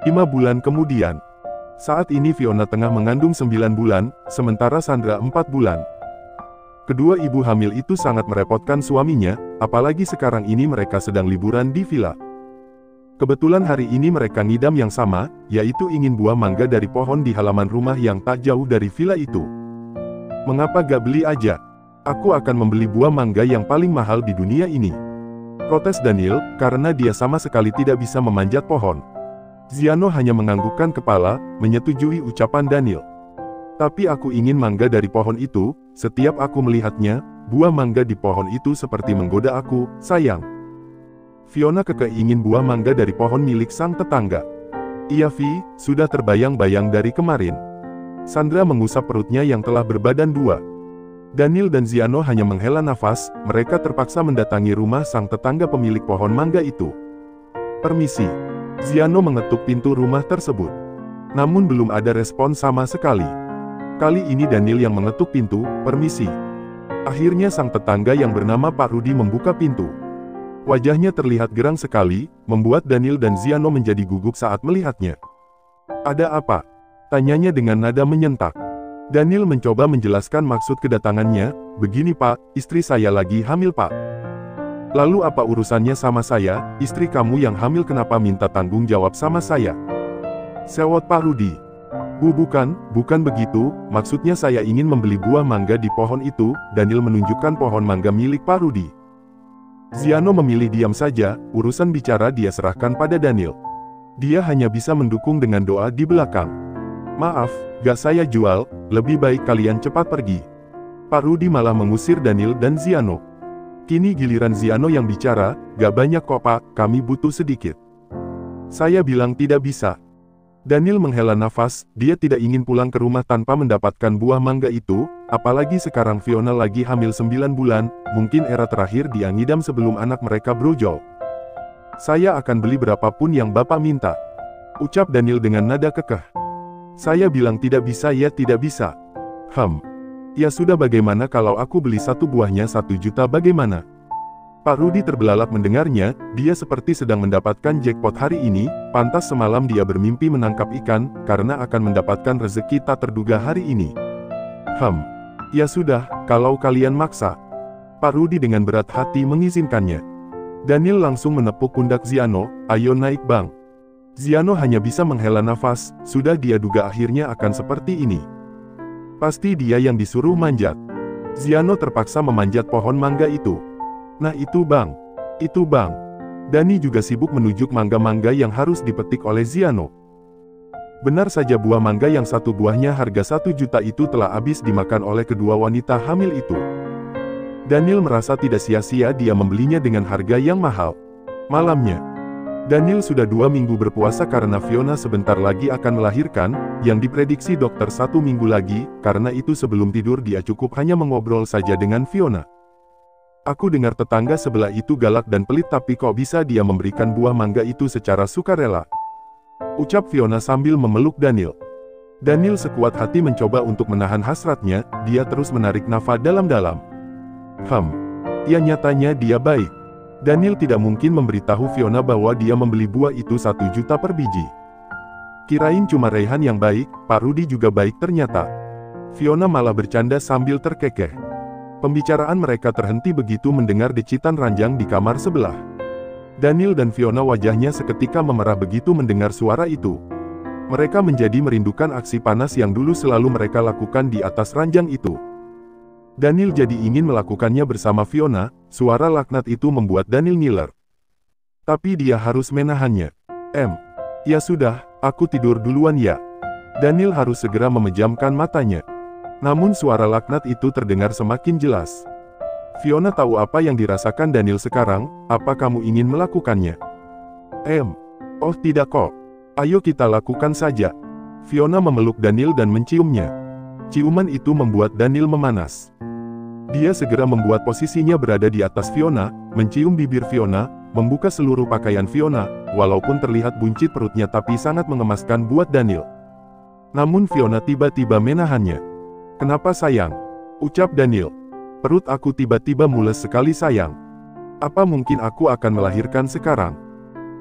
5 bulan kemudian. Saat ini Fiona tengah mengandung 9 bulan, sementara Sandra 4 bulan. Kedua ibu hamil itu sangat merepotkan suaminya, apalagi sekarang ini mereka sedang liburan di villa. Kebetulan hari ini mereka ngidam yang sama, yaitu ingin buah mangga dari pohon di halaman rumah yang tak jauh dari villa itu. Mengapa gak beli aja? Aku akan membeli buah mangga yang paling mahal di dunia ini. Protes Daniel, karena dia sama sekali tidak bisa memanjat pohon. Ziano hanya menganggukkan kepala, menyetujui ucapan Daniel. Tapi aku ingin mangga dari pohon itu, setiap aku melihatnya, buah mangga di pohon itu seperti menggoda aku, sayang. Fiona kekeh ingin buah mangga dari pohon milik sang tetangga. Iya Vi, sudah terbayang-bayang dari kemarin. Sandra mengusap perutnya yang telah berbadan dua. Daniel dan Ziano hanya menghela nafas, mereka terpaksa mendatangi rumah sang tetangga pemilik pohon mangga itu. Permisi. Ziano mengetuk pintu rumah tersebut. Namun belum ada respon sama sekali. Kali ini Daniel yang mengetuk pintu, permisi. Akhirnya sang tetangga yang bernama Pak Rudi membuka pintu. Wajahnya terlihat gerang sekali, membuat Daniel dan Ziano menjadi gugup saat melihatnya. Ada apa? Tanyanya dengan nada menyentak. Daniel mencoba menjelaskan maksud kedatangannya, begini Pak, istri saya lagi hamil Pak. Lalu apa urusannya sama saya, istri kamu yang hamil kenapa minta tanggung jawab sama saya? Sewot Pak Rudi. Bukan begitu, maksudnya saya ingin membeli buah mangga di pohon itu, Daniel menunjukkan pohon mangga milik Pak Rudi. Ziano memilih diam saja, urusan bicara dia serahkan pada Daniel. Dia hanya bisa mendukung dengan doa di belakang. Maaf, gak saya jual, lebih baik kalian cepat pergi. Pak Rudi malah mengusir Daniel dan Ziano. Kini giliran Ziano yang bicara, gak banyak kok Pak, kami butuh sedikit. Saya bilang tidak bisa. Daniel menghela nafas, dia tidak ingin pulang ke rumah tanpa mendapatkan buah mangga itu, apalagi sekarang Fiona lagi hamil 9 bulan, mungkin era terakhir dia ngidam sebelum anak mereka brojol. Saya akan beli berapapun yang Bapak minta. Ucap Daniel dengan nada kekeh. Saya bilang tidak bisa ya tidak bisa. Ya sudah bagaimana kalau aku beli satu buahnya 1 juta bagaimana? Pak Rudi terbelalak mendengarnya, dia seperti sedang mendapatkan jackpot hari ini, pantas semalam dia bermimpi menangkap ikan, karena akan mendapatkan rezeki tak terduga hari ini. Ya sudah, kalau kalian maksa. Pak Rudi dengan berat hati mengizinkannya. Daniel langsung menepuk pundak Ziano, ayo naik bang. Ziano hanya bisa menghela nafas, sudah dia duga akhirnya akan seperti ini. Pasti dia yang disuruh manjat. Ziano terpaksa memanjat pohon mangga itu. Nah itu bang. Dani juga sibuk menunjuk mangga-mangga yang harus dipetik oleh Ziano. Benar saja buah mangga yang satu buahnya harga 1 juta itu telah habis dimakan oleh kedua wanita hamil itu. Daniel merasa tidak sia-sia dia membelinya dengan harga yang mahal. Malamnya, Daniel sudah 2 minggu berpuasa karena Fiona sebentar lagi akan melahirkan, yang diprediksi dokter 1 minggu lagi, karena itu sebelum tidur dia cukup hanya mengobrol saja dengan Fiona. Aku dengar tetangga sebelah itu galak dan pelit tapi kok bisa dia memberikan buah mangga itu secara sukarela? Ucap Fiona sambil memeluk Daniel. Daniel sekuat hati mencoba untuk menahan hasratnya, dia terus menarik nafas dalam-dalam. Ya nyatanya dia baik. Daniel tidak mungkin memberitahu Fiona bahwa dia membeli buah itu 1 juta per biji. Kirain cuma Raihan yang baik, Pak Rudi juga baik ternyata. Fiona malah bercanda sambil terkekeh. Pembicaraan mereka terhenti begitu mendengar decitan ranjang di kamar sebelah. Daniel dan Fiona wajahnya seketika memerah begitu mendengar suara itu. Mereka menjadi merindukan aksi panas yang dulu selalu mereka lakukan di atas ranjang itu. Daniel jadi ingin melakukannya bersama Fiona, suara laknat itu membuat Daniel ngiler. Tapi dia harus menahannya. Ya sudah, aku tidur duluan ya. Daniel harus segera memejamkan matanya. Namun suara laknat itu terdengar semakin jelas. Fiona tahu apa yang dirasakan Daniel sekarang, apa kamu ingin melakukannya? Oh tidak kok. Ayo kita lakukan saja. Fiona memeluk Daniel dan menciumnya. Ciuman itu membuat Daniel memanas. Dia segera membuat posisinya berada di atas Fiona, mencium bibir Fiona, membuka seluruh pakaian Fiona, walaupun terlihat buncit perutnya tapi sangat mengemaskan buat Daniel. Namun Fiona tiba-tiba menahannya. Kenapa sayang? Ucap Daniel. Perut aku tiba-tiba mules sekali sayang. Apa mungkin aku akan melahirkan sekarang?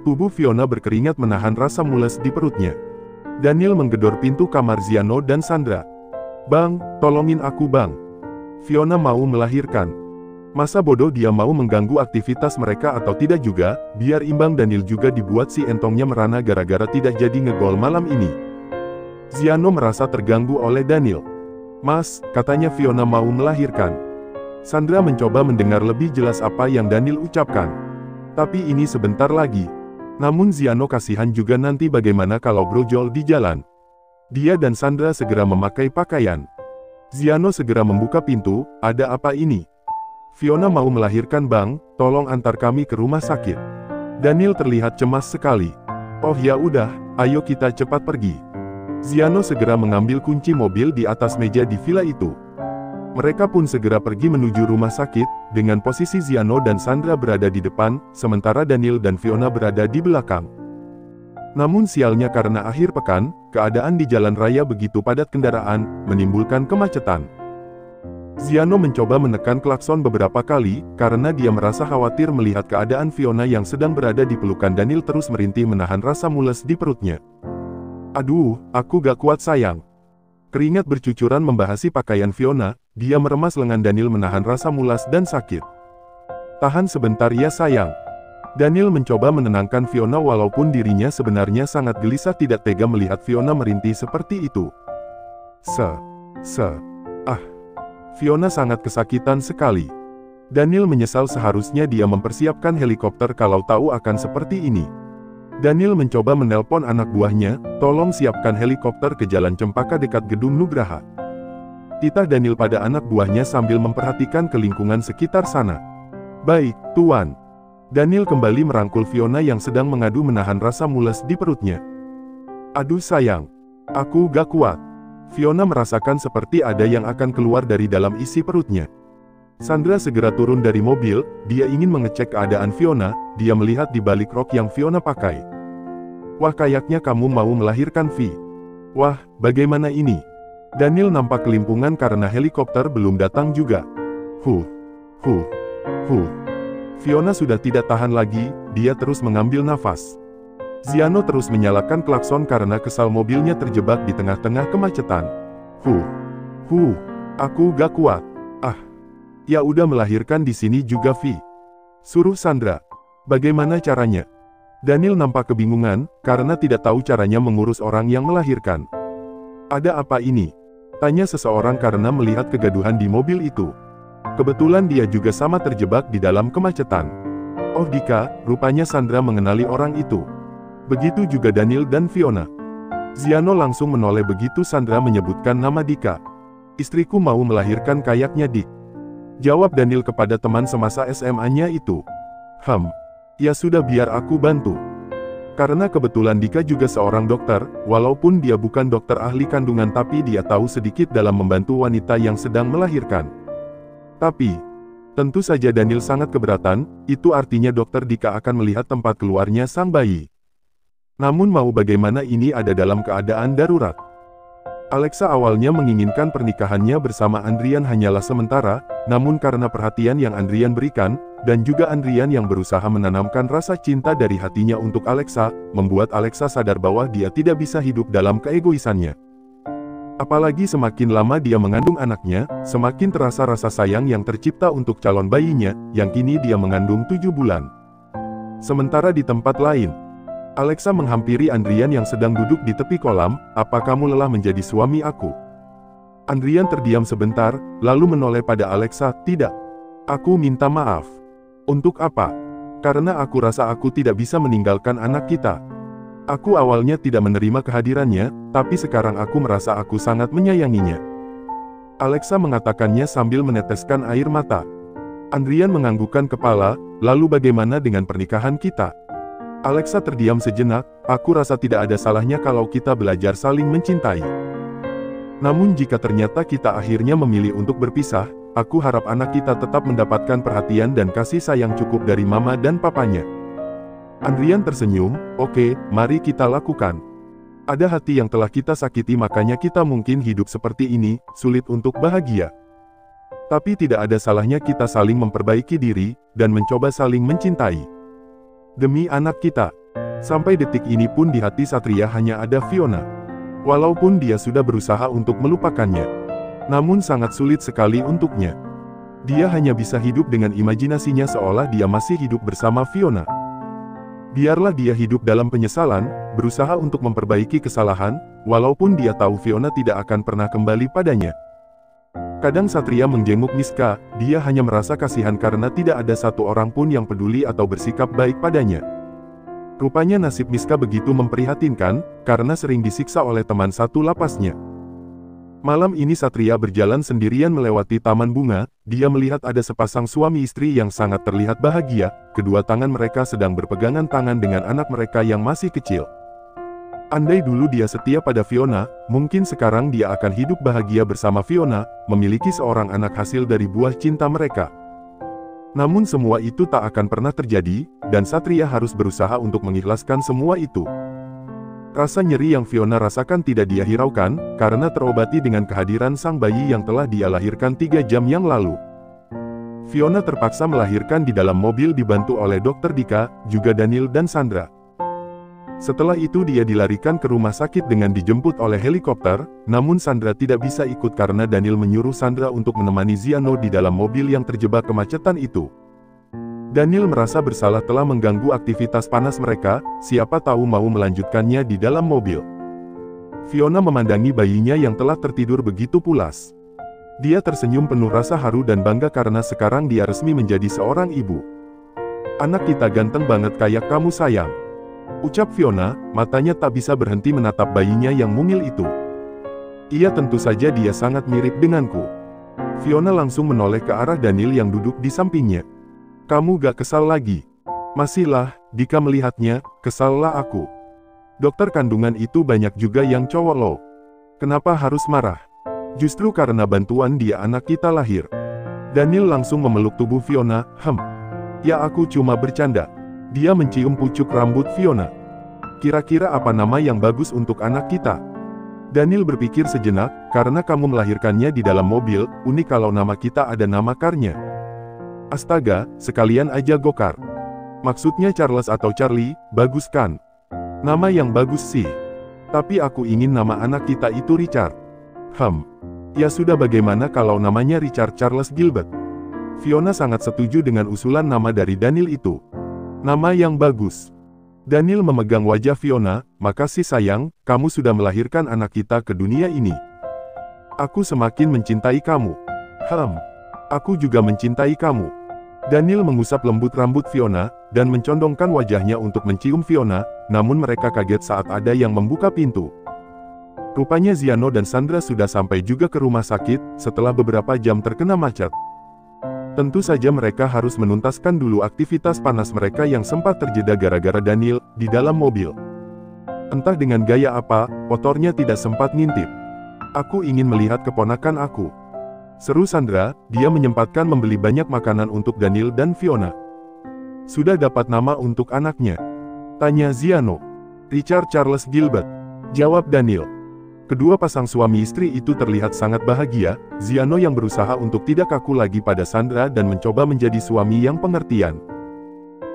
Tubuh Fiona berkeringat menahan rasa mules di perutnya. Daniel menggedor pintu kamar Ziano dan Sandra. "Bang, tolongin aku bang. Fiona mau melahirkan." Masa bodoh dia mau mengganggu aktivitas mereka atau tidak juga, biar imbang Daniel juga dibuat si entongnya merana gara-gara tidak jadi ngegol malam ini. Ziano merasa terganggu oleh Daniel. "Mas, katanya Fiona mau melahirkan." Sandra mencoba mendengar lebih jelas apa yang Daniel ucapkan. "Tapi ini sebentar lagi." Namun Ziano kasihan juga, nanti bagaimana kalau brojol di jalan. Dia dan Sandra segera memakai pakaian. Ziano segera membuka pintu. "Ada apa ini?" "Fiona mau melahirkan bang, tolong antar kami ke rumah sakit." Daniel terlihat cemas sekali. "Oh ya udah, ayo kita cepat pergi." Ziano segera mengambil kunci mobil di atas meja di villa itu. Mereka pun segera pergi menuju rumah sakit, dengan posisi Ziano dan Sandra berada di depan, sementara Daniel dan Fiona berada di belakang. Namun sialnya karena akhir pekan, keadaan di jalan raya begitu padat kendaraan, menimbulkan kemacetan. Ziano mencoba menekan klakson beberapa kali, karena dia merasa khawatir melihat keadaan Fiona yang sedang berada di pelukan Daniel terus merintih menahan rasa mules di perutnya. "Aduh, aku gak kuat sayang." Keringat bercucuran membahasi pakaian Fiona, dia meremas lengan Daniel menahan rasa mulas dan sakit. "Tahan sebentar ya sayang." Daniel mencoba menenangkan Fiona walaupun dirinya sebenarnya sangat gelisah tidak tega melihat Fiona merintih seperti itu. Fiona sangat kesakitan sekali. Daniel menyesal, seharusnya dia mempersiapkan helikopter kalau tahu akan seperti ini. Daniel mencoba menelpon anak buahnya, "Tolong siapkan helikopter ke Jalan Cempaka dekat Gedung Nugraha." Titah Daniel pada anak buahnya sambil memperhatikan ke lingkungan sekitar sana. "Baik, Tuan." Daniel kembali merangkul Fiona yang sedang mengadu menahan rasa mules di perutnya. "Aduh sayang, aku gak kuat." Fiona merasakan seperti ada yang akan keluar dari dalam isi perutnya. Sandra segera turun dari mobil, dia ingin mengecek keadaan Fiona, dia melihat di balik rok yang Fiona pakai. "Wah, kayaknya kamu mau melahirkan, Vi." "Wah, bagaimana ini?" Daniel nampak kelimpungan karena helikopter belum datang juga. Fiona sudah tidak tahan lagi, dia terus mengambil nafas. Ziano terus menyalakan klakson karena kesal mobilnya terjebak di tengah-tengah kemacetan. Aku gak kuat." "Ya udah melahirkan di sini juga Vi," suruh Sandra. "Bagaimana caranya?" Daniel nampak kebingungan, karena tidak tahu caranya mengurus orang yang melahirkan. "Ada apa ini?" tanya seseorang karena melihat kegaduhan di mobil itu. Kebetulan dia juga sama terjebak di dalam kemacetan. "Oh Dika," rupanya Sandra mengenali orang itu. Begitu juga Daniel dan Fiona. Ziano langsung menoleh begitu Sandra menyebutkan nama Dika. "Istriku mau melahirkan kayaknya Dik," jawab Daniel kepada teman semasa SMA-nya itu. Ya sudah, biar aku bantu." Karena kebetulan Dika juga seorang dokter, walaupun dia bukan dokter ahli kandungan tapi dia tahu sedikit dalam membantu wanita yang sedang melahirkan. Tapi, tentu saja Daniel sangat keberatan, itu artinya dokter Dika akan melihat tempat keluarnya sang bayi. Namun mau bagaimana, ini ada dalam keadaan darurat. Alexa awalnya menginginkan pernikahannya bersama Andrian hanyalah sementara, namun karena perhatian yang Andrian berikan, dan juga Andrian yang berusaha menanamkan rasa cinta dari hatinya untuk Alexa, membuat Alexa sadar bahwa dia tidak bisa hidup dalam keegoisannya. Apalagi semakin lama dia mengandung anaknya, semakin terasa rasa sayang yang tercipta untuk calon bayinya, yang kini dia mengandung 7 bulan. Sementara di tempat lain, Alexa menghampiri Andrian yang sedang duduk di tepi kolam. "Apa kamu lelah menjadi suami aku?" Andrian terdiam sebentar, lalu menoleh pada Alexa. "Tidak. Aku minta maaf." "Untuk apa?" "Karena aku rasa aku tidak bisa meninggalkan anak kita. Aku awalnya tidak menerima kehadirannya, tapi sekarang aku merasa aku sangat menyayanginya." Alexa mengatakannya sambil meneteskan air mata. Andrian menganggukkan kepala. "Lalu bagaimana dengan pernikahan kita?" Alexa terdiam sejenak. "Aku rasa tidak ada salahnya kalau kita belajar saling mencintai. Namun jika ternyata kita akhirnya memilih untuk berpisah, aku harap anak kita tetap mendapatkan perhatian dan kasih sayang cukup dari mama dan papanya." Andrian tersenyum. "Oke, mari kita lakukan. Ada hati yang telah kita sakiti, makanya kita mungkin hidup seperti ini, sulit untuk bahagia. Tapi tidak ada salahnya kita saling memperbaiki diri, dan mencoba saling mencintai. Demi anak kita." Sampai detik ini pun di hati Satria hanya ada Fiona. Walaupun dia sudah berusaha untuk melupakannya, namun sangat sulit sekali untuknya. Dia hanya bisa hidup dengan imajinasinya seolah dia masih hidup bersama Fiona. Biarlah dia hidup dalam penyesalan, berusaha untuk memperbaiki kesalahan, walaupun dia tahu Fiona tidak akan pernah kembali padanya. Kadang Satria menjenguk Miska, dia hanya merasa kasihan karena tidak ada satu orang pun yang peduli atau bersikap baik padanya. Rupanya nasib Miska begitu memprihatinkan, karena sering disiksa oleh teman satu lapasnya. Malam ini Satria berjalan sendirian melewati taman bunga, dia melihat ada sepasang suami istri yang sangat terlihat bahagia, kedua tangan mereka sedang berpegangan tangan dengan anak mereka yang masih kecil. Andai dulu dia setia pada Fiona, mungkin sekarang dia akan hidup bahagia bersama Fiona, memiliki seorang anak hasil dari buah cinta mereka. Namun semua itu tak akan pernah terjadi, dan Satria harus berusaha untuk mengikhlaskan semua itu. Rasa nyeri yang Fiona rasakan tidak dia hiraukan, karena terobati dengan kehadiran sang bayi yang telah dia lahirkan 3 jam yang lalu. Fiona terpaksa melahirkan di dalam mobil dibantu oleh Dr. Dika, juga Daniel dan Sandra. Setelah itu dia dilarikan ke rumah sakit dengan dijemput oleh helikopter, namun Sandra tidak bisa ikut karena Daniel menyuruh Sandra untuk menemani Ziano di dalam mobil yang terjebak kemacetan itu. Daniel merasa bersalah telah mengganggu aktivitas panas mereka, siapa tahu mau melanjutkannya di dalam mobil. Fiona memandangi bayinya yang telah tertidur begitu pulas. Dia tersenyum penuh rasa haru dan bangga karena sekarang dia resmi menjadi seorang ibu. "Anak kita ganteng banget kayak kamu sayang," ucap Fiona, matanya tak bisa berhenti menatap bayinya yang mungil itu. "Iya tentu saja dia sangat mirip denganku." Fiona langsung menoleh ke arah Daniel yang duduk di sampingnya. "Kamu gak kesal lagi?" "Masihlah, Dika melihatnya, kesallah aku. Dokter kandungan itu banyak juga yang cowok loh. Kenapa harus marah? Justru karena bantuan dia anak kita lahir." Daniel langsung memeluk tubuh Fiona, "Ya aku cuma bercanda." Dia mencium pucuk rambut Fiona. "Kira-kira apa nama yang bagus untuk anak kita?" Daniel berpikir sejenak, "Karena kamu melahirkannya di dalam mobil, unik kalau nama kita ada nama karnya." "Astaga, sekalian aja Gokar. Maksudnya Charles atau Charlie, bagus kan? Nama yang bagus sih. Tapi aku ingin nama anak kita itu Richard." Ya sudah bagaimana kalau namanya Richard Charles Gilbert?" Fiona sangat setuju dengan usulan nama dari Daniel itu. "Nama yang bagus." Daniel memegang wajah Fiona, "Makasih sayang, kamu sudah melahirkan anak kita ke dunia ini. Aku semakin mencintai kamu." "Aku juga mencintai kamu." Daniel mengusap lembut rambut Fiona, dan mencondongkan wajahnya untuk mencium Fiona, namun mereka kaget saat ada yang membuka pintu. Rupanya Ziano dan Sandra sudah sampai juga ke rumah sakit, setelah beberapa jam terkena macet. Tentu saja mereka harus menuntaskan dulu aktivitas panas mereka yang sempat terjeda gara-gara Daniel, di dalam mobil. Entah dengan gaya apa, motornya tidak sempat ngintip. "Aku ingin melihat keponakan aku," seru Sandra, dia menyempatkan membeli banyak makanan untuk Daniel dan Fiona. "Sudah dapat nama untuk anaknya?" tanya Ziano. "Richard Charles Gilbert," jawab Daniel. Kedua pasang suami istri itu terlihat sangat bahagia, Ziano yang berusaha untuk tidak kaku lagi pada Sandra dan mencoba menjadi suami yang pengertian.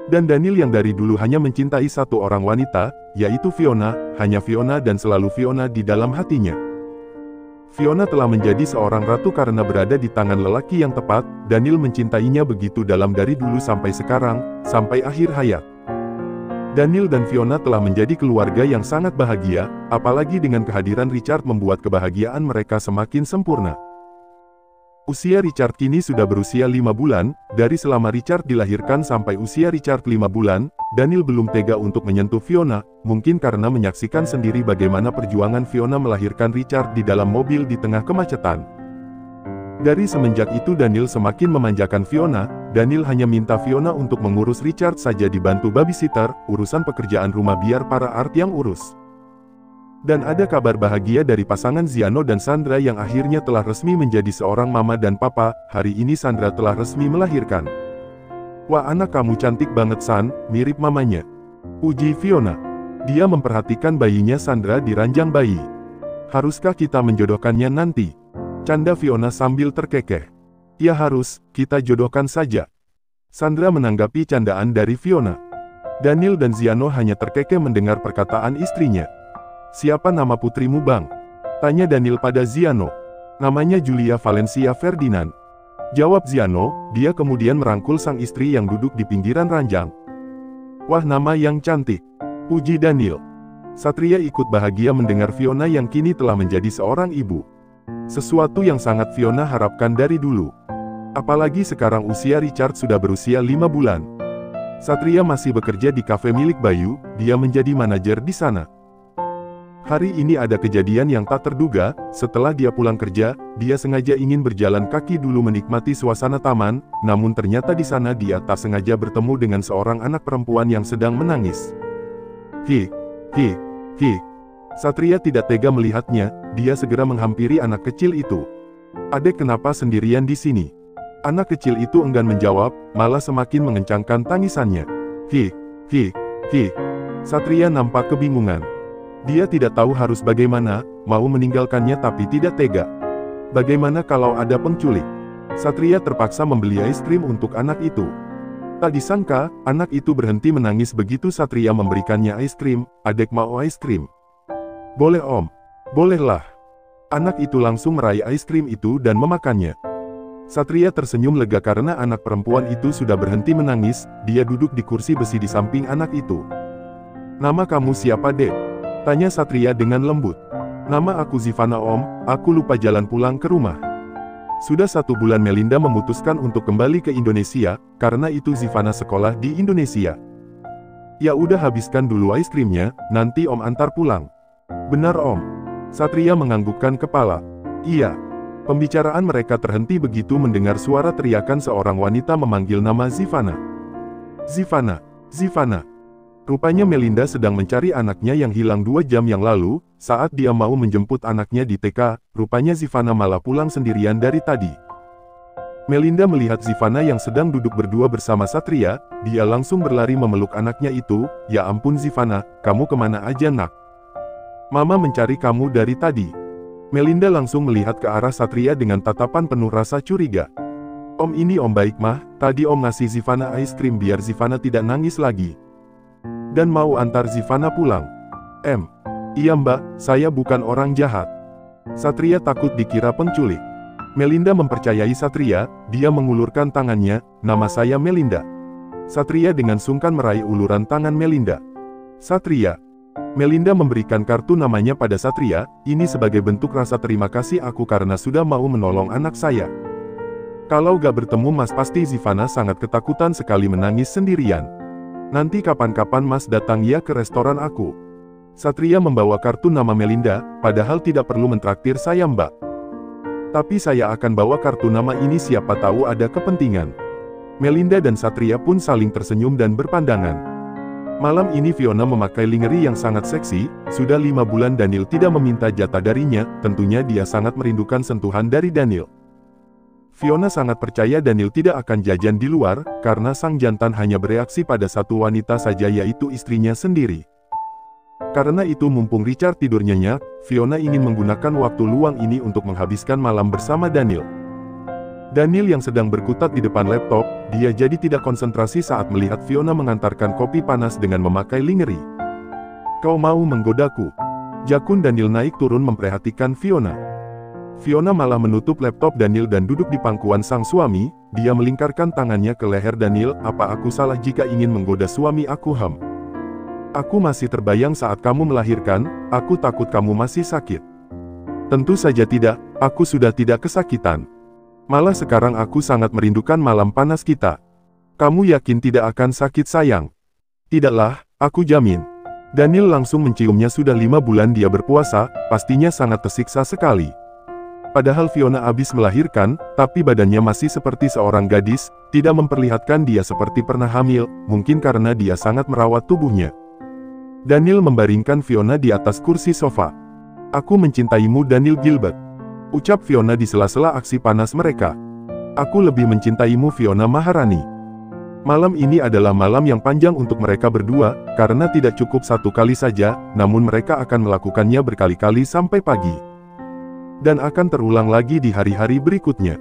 Dan Daniel yang dari dulu hanya mencintai satu orang wanita, yaitu Fiona, hanya Fiona dan selalu Fiona di dalam hatinya. Fiona telah menjadi seorang ratu karena berada di tangan lelaki yang tepat, Daniel mencintainya begitu dalam dari dulu sampai sekarang, sampai akhir hayat. Daniel dan Fiona telah menjadi keluarga yang sangat bahagia, apalagi dengan kehadiran Richard membuat kebahagiaan mereka semakin sempurna. Usia Richard kini sudah berusia 5 bulan, dari selama Richard dilahirkan sampai usia Richard 5 bulan, Daniel belum tega untuk menyentuh Fiona, mungkin karena menyaksikan sendiri bagaimana perjuangan Fiona melahirkan Richard di dalam mobil di tengah kemacetan. Dari semenjak itu Daniel semakin memanjakan Fiona, Daniel hanya minta Fiona untuk mengurus Richard saja dibantu babysitter, urusan pekerjaan rumah biar para Art yang urus. Dan ada kabar bahagia dari pasangan Ziano dan Sandra yang akhirnya telah resmi menjadi seorang mama dan papa, hari ini Sandra telah resmi melahirkan. "Wah anak kamu cantik banget San, mirip mamanya," puji Fiona. Dia memperhatikan bayinya Sandra di ranjang bayi. "Haruskah kita menjodohkannya nanti?" canda Fiona sambil terkekeh. "Ya harus, kita jodohkan saja." Sandra menanggapi candaan dari Fiona. Daniel dan Ziano hanya terkekeh mendengar perkataan istrinya. "Siapa nama putrimu, Bang?" tanya Daniel pada Ziano. "Namanya Julia Valencia Ferdinand," jawab Ziano. Dia kemudian merangkul sang istri yang duduk di pinggiran ranjang. "Wah, nama yang cantik," puji Daniel. Satria ikut bahagia mendengar Fiona yang kini telah menjadi seorang ibu. Sesuatu yang sangat Fiona harapkan dari dulu. Apalagi sekarang usia Richard sudah berusia 5 bulan. Satria masih bekerja di kafe milik Bayu, dia menjadi manajer di sana. Hari ini ada kejadian yang tak terduga. Setelah dia pulang kerja, dia sengaja ingin berjalan kaki dulu menikmati suasana taman, namun ternyata di sana dia tak sengaja bertemu dengan seorang anak perempuan yang sedang menangis. Hi. Satria tidak tega melihatnya, dia segera menghampiri anak kecil itu. "Adek, kenapa sendirian di sini?" Anak kecil itu enggan menjawab, malah semakin mengencangkan tangisannya. Hi. Satria nampak kebingungan. Dia tidak tahu harus bagaimana, mau meninggalkannya tapi tidak tega. Bagaimana kalau ada penculik? Satria terpaksa membeli es krim untuk anak itu. Tak disangka, anak itu berhenti menangis begitu Satria memberikannya es krim. "Adek mau es krim?" "Boleh, Om." "Bolehlah." Anak itu langsung meraih es krim itu dan memakannya. Satria tersenyum lega karena anak perempuan itu sudah berhenti menangis. Dia duduk di kursi besi di samping anak itu. "Nama kamu siapa, Dek?" tanya Satria dengan lembut. "Nama aku Zivana, Om. Aku lupa jalan pulang ke rumah." Sudah 1 bulan Melinda memutuskan untuk kembali ke Indonesia, karena itu Zivana sekolah di Indonesia. "Ya udah, habiskan dulu es krimnya, nanti Om antar pulang." "Benar, Om." Satria menganggukkan kepala. "Iya." Pembicaraan mereka terhenti begitu mendengar suara teriakan seorang wanita memanggil nama Zivana. Zivana. Rupanya Melinda sedang mencari anaknya yang hilang 2 jam yang lalu. Saat dia mau menjemput anaknya di TK, rupanya Zivana malah pulang sendirian dari tadi. Melinda melihat Zivana yang sedang duduk berdua bersama Satria, dia langsung berlari memeluk anaknya itu. "Ya ampun Zivana, kamu kemana aja, Nak? Mama mencari kamu dari tadi." Melinda langsung melihat ke arah Satria dengan tatapan penuh rasa curiga. "Om, ini Om baik, Mah. Tadi Om ngasih Zivana es krim biar Zivana tidak nangis lagi. Dan mau antar Zivana pulang." Iya Mbak, saya bukan orang jahat." Satria takut dikira penculik. Melinda mempercayai Satria, dia mengulurkan tangannya. "Nama saya Melinda." Satria dengan sungkan meraih uluran tangan Melinda. "Satria." Melinda memberikan kartu namanya pada Satria. "Ini sebagai bentuk rasa terima kasih aku karena sudah mau menolong anak saya. Kalau gak bertemu Mas pasti Zivana sangat ketakutan sekali menangis sendirian. Nanti kapan-kapan Mas datang ya ke restoran aku." Satria membawa kartu nama Melinda, "Padahal tidak perlu mentraktir saya Mbak. Tapi saya akan bawa kartu nama ini, siapa tahu ada kepentingan." Melinda dan Satria pun saling tersenyum dan berpandangan. Malam ini Fiona memakai lingerie yang sangat seksi. Sudah 5 bulan Daniel tidak meminta jatah darinya, tentunya dia sangat merindukan sentuhan dari Daniel. Fiona sangat percaya Daniel tidak akan jajan di luar, karena sang jantan hanya bereaksi pada satu wanita saja, yaitu istrinya sendiri. Karena itu mumpung Richard tidur nyenyak, Fiona ingin menggunakan waktu luang ini untuk menghabiskan malam bersama Daniel. Daniel yang sedang berkutat di depan laptop, dia jadi tidak konsentrasi saat melihat Fiona mengantarkan kopi panas dengan memakai lingerie. "Kau mau menggodaku?" jakun Daniel naik turun memperhatikan Fiona. Fiona malah menutup laptop Daniel dan duduk di pangkuan sang suami. Dia melingkarkan tangannya ke leher Daniel. "Apa aku salah jika ingin menggoda suami aku? Aku masih terbayang saat kamu melahirkan. Aku takut kamu masih sakit." "Tentu saja tidak, aku sudah tidak kesakitan. Malah sekarang aku sangat merindukan malam panas kita." "Kamu yakin tidak akan sakit sayang?" "Tidaklah, aku jamin." Daniel langsung menciumnya. Sudah 5 bulan dia berpuasa, pastinya sangat tersiksa sekali. Padahal Fiona habis melahirkan, tapi badannya masih seperti seorang gadis, tidak memperlihatkan dia seperti pernah hamil, mungkin karena dia sangat merawat tubuhnya. Daniel membaringkan Fiona di atas kursi sofa. "Aku mencintaimu Daniel Gilbert," ucap Fiona di sela-sela aksi panas mereka. "Aku lebih mencintaimu Fiona Maharani." Malam ini adalah malam yang panjang untuk mereka berdua, karena tidak cukup 1 kali saja, namun mereka akan melakukannya berkali-kali sampai pagi. Dan akan terulang lagi di hari-hari berikutnya.